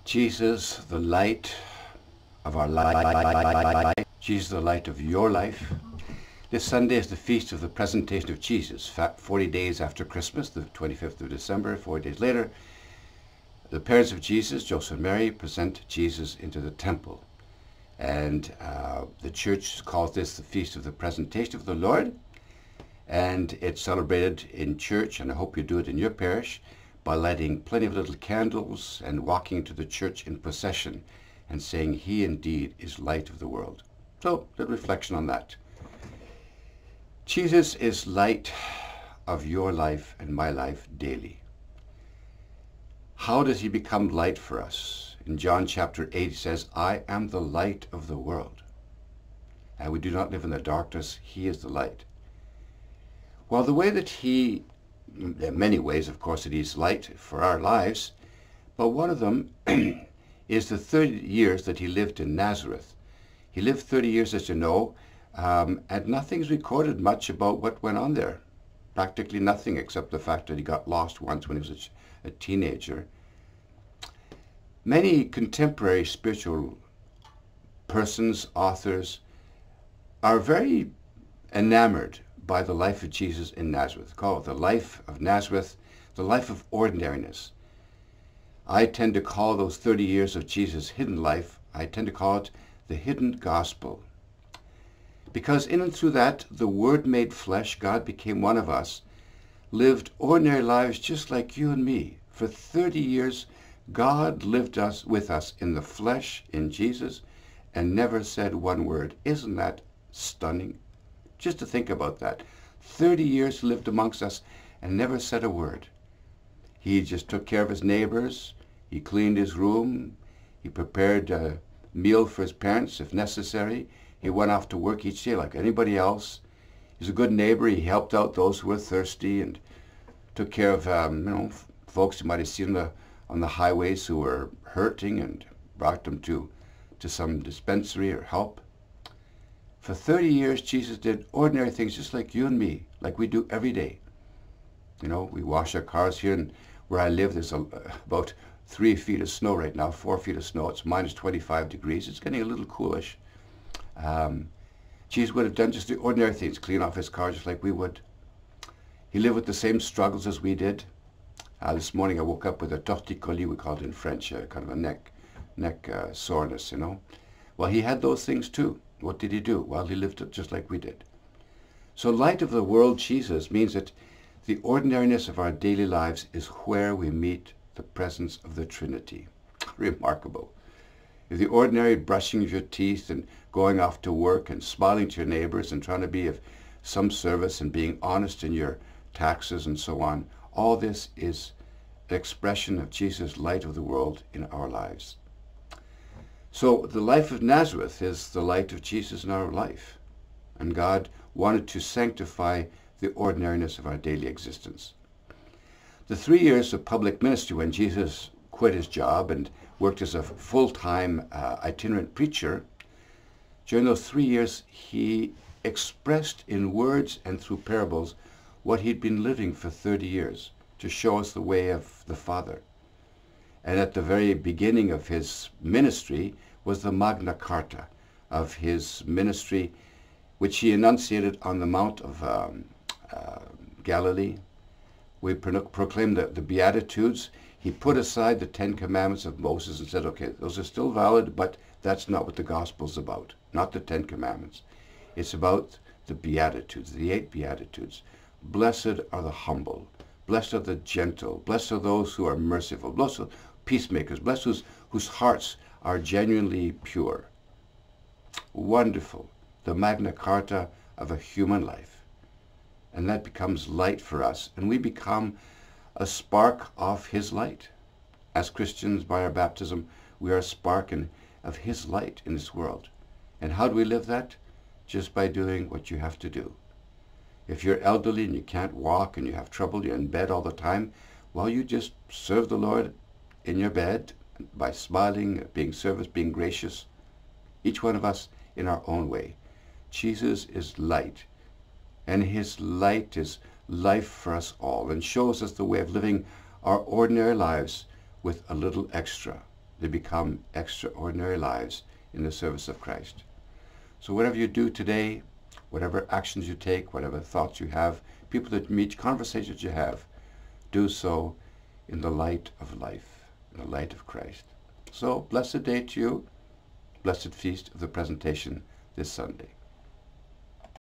Jesus, the light of our life. Jesus, the light of your life. This Sunday is the feast of the presentation of Jesus. 40 days after Christmas, the 25th of December, 4 days later, the parents of Jesus, Joseph and Mary, present Jesus into the temple. And the church calls this the feast of the presentation of the Lord. And it's celebrated in church, and I hope you do it in your parish, by lighting plenty of little candles and walking to the church in procession and saying, He indeed is light of the world. So, a little reflection on that. Jesus is light of your life and my life daily. How does he become light for us? In John chapter 8, he says, I am the light of the world. And we do not live in the darkness. He is the light. Well, the way that he, in many ways, of course, that he's light for our lives, but one of them is the 30 years that he lived in Nazareth. He lived 30 years, as you know, and nothing's recorded much about what went on there. Practically nothing, except the fact that he got lost once when he was a teenager. Many contemporary spiritual persons, authors, are very enamored by the life of Jesus in Nazareth. Call it the life of Nazareth, the life of ordinariness. I tend to call those 30 years of Jesus' hidden life, I tend to call it the hidden gospel. Because in and through that, the Word made flesh, God became one of us, lived ordinary lives just like you and me. For 30 years, God lived with us in the flesh, in Jesus, and never said one word. Isn't that stunning? Just to think about that. 30 years he lived amongst us and never said a word. He just took care of his neighbors. He cleaned his room. He prepared a meal for his parents if necessary. He went off to work each day like anybody else. He's a good neighbor. He helped out those who were thirsty and took care of folks you might have seen on the highways who were hurting and brought them to some dispensary or help. For 30 years, Jesus did ordinary things just like you and me, like we do every day. You know, we wash our cars here, and where I live, there's about 3 feet of snow right now, 4 feet of snow. It's minus 25 degrees. It's getting a little coolish. Jesus would have done just the ordinary things, clean off his car just like we would. He lived with the same struggles as we did. This morning I woke up with a torticolis, we call it in French, kind of a neck soreness, you know. Well, he had those things too. What did he do? Well, he lived it just like we did. So light of the world, Jesus, means that the ordinariness of our daily lives is where we meet the presence of the Trinity. Remarkable. If the ordinary brushing of your teeth and going off to work and smiling to your neighbors and trying to be of some service and being honest in your taxes and so on, all this is an expression of Jesus' light of the world in our lives. So the life of Nazareth is the light of Jesus in our life. And God wanted to sanctify the ordinariness of our daily existence. The 3 years of public ministry when Jesus quit his job and worked as a full-time itinerant preacher, during those 3 years he expressed in words and through parables what he'd been living for 30 years to show us the way of the Father. And at the very beginning of his ministry was the Magna Carta of his ministry, which he enunciated on the Mount of Galilee. We proclaimed the Beatitudes. He put aside the 10 Commandments of Moses and said, okay, those are still valid, but that's not what the Gospel's about, not the 10 Commandments. It's about the Beatitudes, the 8 Beatitudes. Blessed are the humble. Blessed are the gentle. Blessed are those who are merciful. Blessed are peacemakers. Blessed those whose hearts are genuinely pure. Wonderful. The Magna Carta of a human life. And that becomes light for us. And we become a spark of his light. As Christians, by our baptism, we are a spark of his light in this world. And how do we live that? Just by doing what you have to do. If you're elderly and you can't walk and you have trouble, you're in bed all the time, well, you just serve the Lord in your bed by smiling, being service, being gracious. Each one of us in our own way. Jesus is light, and his light is life for us all and shows us the way of living our ordinary lives with a little extra. they become extraordinary lives in the service of Christ. So whatever you do today, whatever actions you take, whatever thoughts you have, people that meet, conversations you have, do so in the light of life, in the light of Christ. So blessed day to you, blessed feast of the presentation this Sunday.